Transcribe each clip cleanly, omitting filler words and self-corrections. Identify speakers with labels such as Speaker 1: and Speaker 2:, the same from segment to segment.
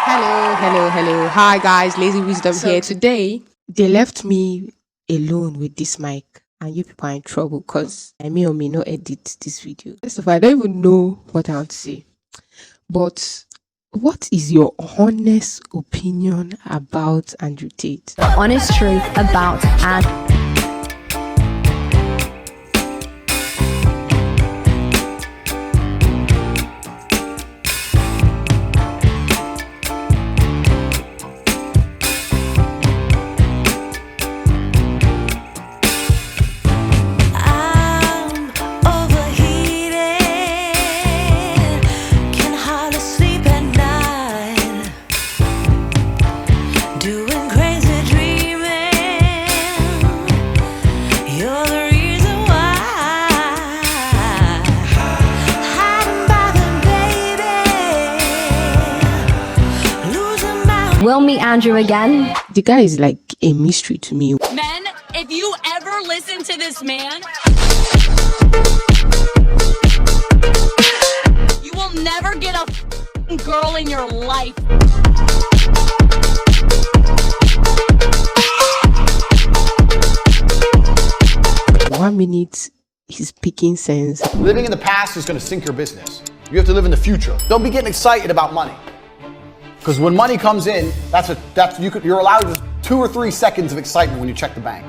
Speaker 1: Hello. Hi guys, Lazy Wisdom here. Today, they left me alone with this mic, and you people are in trouble because I may or may not edit this video. First of all, I don't even know what I want to say. But what is your honest opinion about Andrew Tate?
Speaker 2: The honest truth about Andrew. We'll meet Andrew again.
Speaker 1: The guy is like a mystery to me.
Speaker 3: Men, if you ever listen to this man, you will never get a girl in your life.
Speaker 1: 1 minute, he's speaking sense.
Speaker 4: Living in the past is going to sink your business. You have to live in the future. Don't be getting excited about money. Because when money comes in, you're allowed just 2 or 3 seconds of excitement when you check the bank.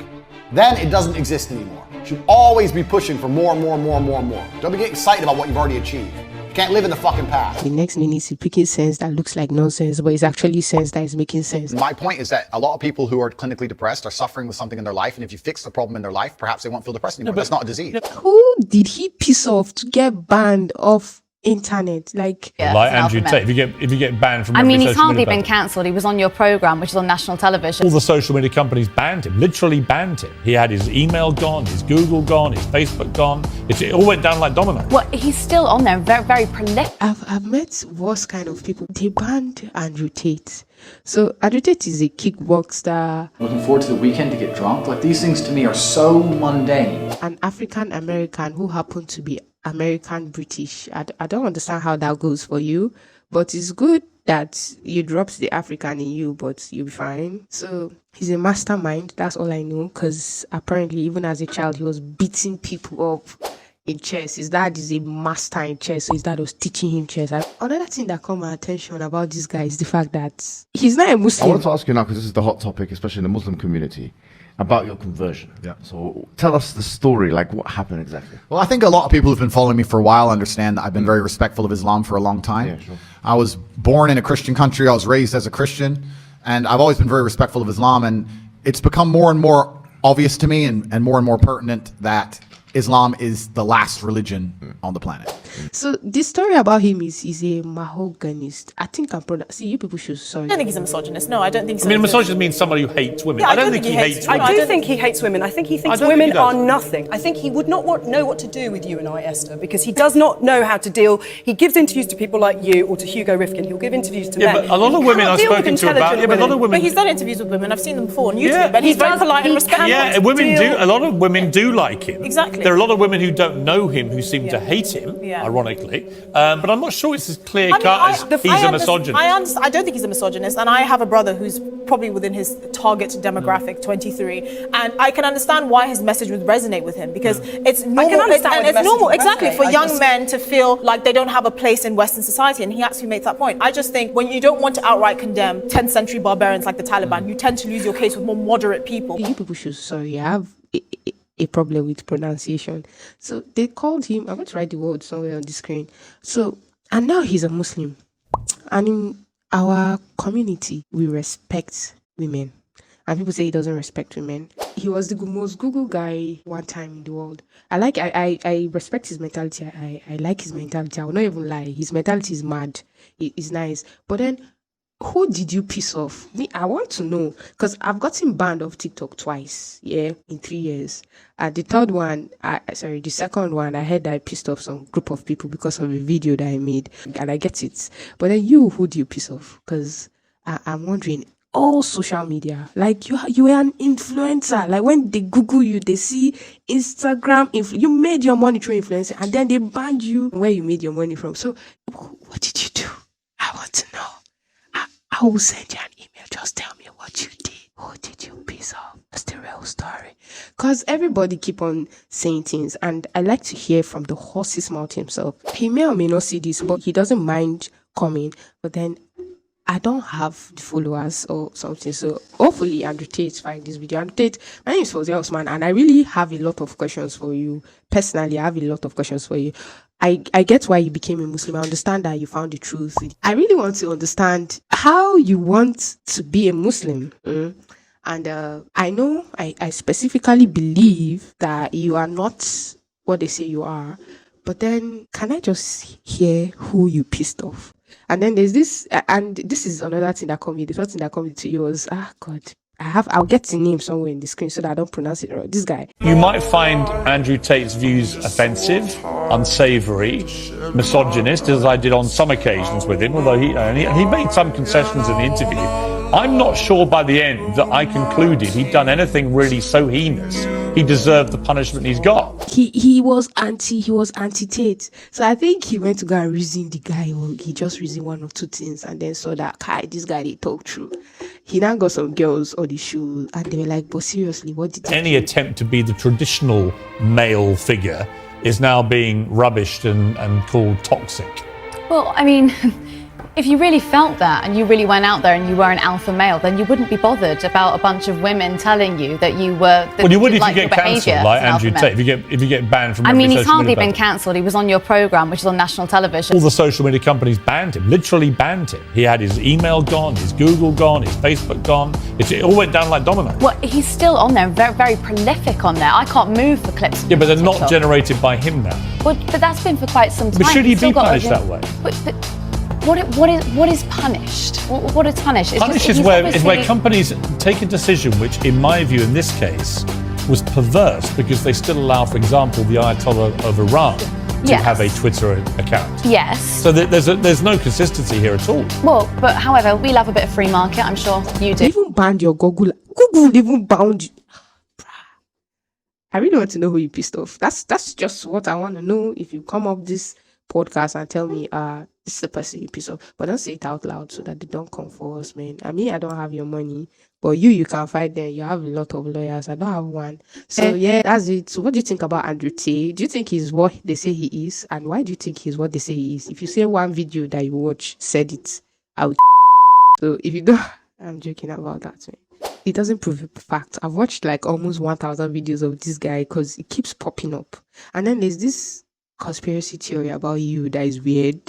Speaker 4: Then it doesn't exist anymore. You should always be pushing for more. Don't be getting excited about what you've already achieved. You can't live in the fucking past.
Speaker 1: The next minute, he's speaking sense that looks like nonsense, but it's actually sense that is making sense.
Speaker 4: My point is that a lot of people who are clinically depressed are suffering with something in their life, and if you fix the problem in their life, perhaps they won't feel depressed anymore. That's not a disease.
Speaker 1: Who did he piss off to get banned off internet? Like
Speaker 5: Andrew Tate. If you get banned from,
Speaker 2: He's hardly been cancelled. He was on your program, which is on national television.
Speaker 5: All the social media companies banned him, literally banned him. He had his email gone, his Google gone, his Facebook gone. It all went down like dominoes.
Speaker 2: Well, he's still on there, very, very prolific.
Speaker 1: I've met worse kind of people. They banned Andrew Tate. So Andrew Tate is a kickboxer.
Speaker 6: Looking forward to the weekend to get drunk. Like, these things to me are so mundane.
Speaker 1: An African American who happened to be American British. I don't understand how that goes for you, but it's good that you dropped the African in you, but you'll be fine. So he's a mastermind. That's all I know, because apparently even as a child he was beating people up in chess. His dad is a master in chess, so his dad was teaching him chess. Another thing that caught my attention about this guy is the fact that he's not a Muslim.
Speaker 7: I want to ask you now, because this is the hot topic, especially in the Muslim community, about your conversion. Yeah. So tell us the story, like what happened exactly.
Speaker 4: Well, I think a lot of people who've been following me for a while understand that I've been very respectful of Islam for a long time.
Speaker 7: Yeah, sure.
Speaker 4: I was born in a Christian country. I was raised as a Christian, and I've always been very respectful of Islam. And it's become more and more obvious to me and more pertinent that Islam is the last religion on the planet.
Speaker 1: So the story about him is he's a mahoganyist. I think see, you people should sorry.
Speaker 8: I don't think he's a misogynist. No, I don't think so.
Speaker 5: I mean, a misogynist means somebody who hates women.
Speaker 8: Yeah,
Speaker 5: I don't think he hates women.
Speaker 9: I do think he hates women. I think he thinks women are nothing. I think he would not know what to do with you and I, Esther, because he does not know how to deal. He gives interviews to people like you or to Hugo Rifkin. He'll give interviews to men.
Speaker 5: But a lot of women I've spoken to about. Yeah, but a lot of women.
Speaker 8: But he's done interviews with women. I've seen them before on YouTube. But he's very polite and respectful.
Speaker 5: Yeah, women do. A lot of women do like him.
Speaker 8: Exactly.
Speaker 5: There are a lot of women who don't know him who seem to hate him, ironically. But I'm not sure it's as clear cut as he's a misogynist.
Speaker 8: I don't think he's a misogynist, and I have a brother who's probably within his target demographic, 23, and I can understand why his message would resonate with him, because it's normal. It's normal, exactly, for young men to feel like they don't have a place in Western society, and he actually made that point. I just think when you don't want to outright condemn 10th century barbarians like the Taliban, you tend to lose your case with more moderate people.
Speaker 1: You people should have a problem with pronunciation. So they called him, I'm going to write the word somewhere on the screen. So, and now he's a Muslim. And in our community, we respect women. And people say he doesn't respect women. He was the most Google guy one time in the world. I respect his mentality. I like his mentality. I will not even lie. His mentality is mad. It's nice. But then, who did you piss off? I want to know, because I've gotten banned off TikTok twice, in 3 years. The second one, I heard that I pissed off some group of people because of a video that I made, and I get it. But then who do you piss off? Because I'm wondering, all social media, like you were an influencer. Like when they Google you, they see Instagram, you made your money through influencer, and then they banned you where you made your money from. So what did you do? I want to know. I will send you an email. Just tell me what you did. Who did you piss off? That's the real story. Because everybody keep on saying things, and I like to hear from the horse's mouth himself. He may or may not see this, but he doesn't mind coming. But then I don't have the followers or something. So hopefully Andrew Tate find this video. Andrew Tate, my name is Fozia Osman, and I really have a lot of questions for you. Personally, I have a lot of questions for you. I get why you became a Muslim. I understand that you found the truth. I really want to understand how you want to be a Muslim. And I know I specifically believe that you are not what they say you are. But then, can I just hear who you pissed off? And then there's this, and this is another thing that caught me. The first thing that caught me to you was, God, I'll get the name somewhere in the screen so that I don't pronounce it wrong. This guy.
Speaker 5: You might find Andrew Tate's views offensive, unsavoury, misogynist, as I did on some occasions with him, although he made some concessions in the interview. I'm not sure by the end that I concluded he'd done anything really so heinous he deserved the punishment he's got.
Speaker 1: He was anti-Tate. So I think he went to go and reason the guy, or he just reasoned one or two things and then saw that, this guy, they talk true. He now got some girls on the show and they were like, but seriously, what did
Speaker 5: Any attempt to be the traditional male figure is now being rubbished and called toxic.
Speaker 2: Well, I mean, if you really felt that and you really went out there and you were an alpha male, then you wouldn't be bothered about a bunch of women telling you that you were.
Speaker 5: Well, you would if you get cancelled, like Andrew Tate. If you get banned from.
Speaker 2: I mean, he's
Speaker 5: social
Speaker 2: hardly
Speaker 5: media
Speaker 2: been cancelled. He was on your program, which is on national television.
Speaker 5: All the social media companies banned him, literally banned him. He had his email gone, his Google gone, his Facebook gone. It all went down like dominoes.
Speaker 2: Well, he's still on there, very, very prolific on there. I can't move the clips.
Speaker 5: Yeah, but they're not generated by him now.
Speaker 2: Well, but that's been for quite some time.
Speaker 5: But should he be punished that way?
Speaker 2: What is punished? What is punished?
Speaker 5: Punished is where companies take a decision which, in my view, in this case, was perverse because they still allow, for example, the Ayatollah of Iran to have a Twitter account.
Speaker 2: Yes.
Speaker 5: So there's no consistency here at all.
Speaker 2: Well, but however, we love a bit of free market. I'm sure you do.
Speaker 1: They even banned your Google. Google even bound you. I really want to know who you pissed off. That's just what I want to know. If you come up this podcast and tell me, this is the person you piss off, but don't say it out loud so that they don't come for us, man. I mean, I don't have your money, but you can fight them. You have a lot of lawyers. I don't have one. So yeah, that's it. So what do you think about Andrew Tate? Do you think he's what they say he is? And why do you think he's what they say he is? If you say one video that you watch said it, I would. So if you don't, I'm joking about that, man. It doesn't prove a fact. I've watched like almost 1,000 videos of this guy because it keeps popping up. And then there's this conspiracy theory about you that is weird.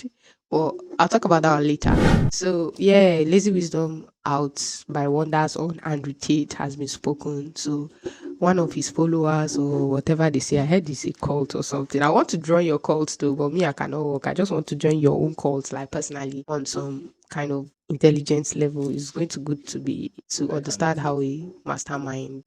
Speaker 1: Well, I'll talk about that later. So yeah, Lazy Wisdom out by Wonders on Andrew Tate has been spoken. So one of his followers or whatever they say, I heard this a cult or something. I want to join your cult too, but me, I cannot work. I just want to join your own cult, like personally, on some kind of intelligence level. It's going to good to understand how a mastermind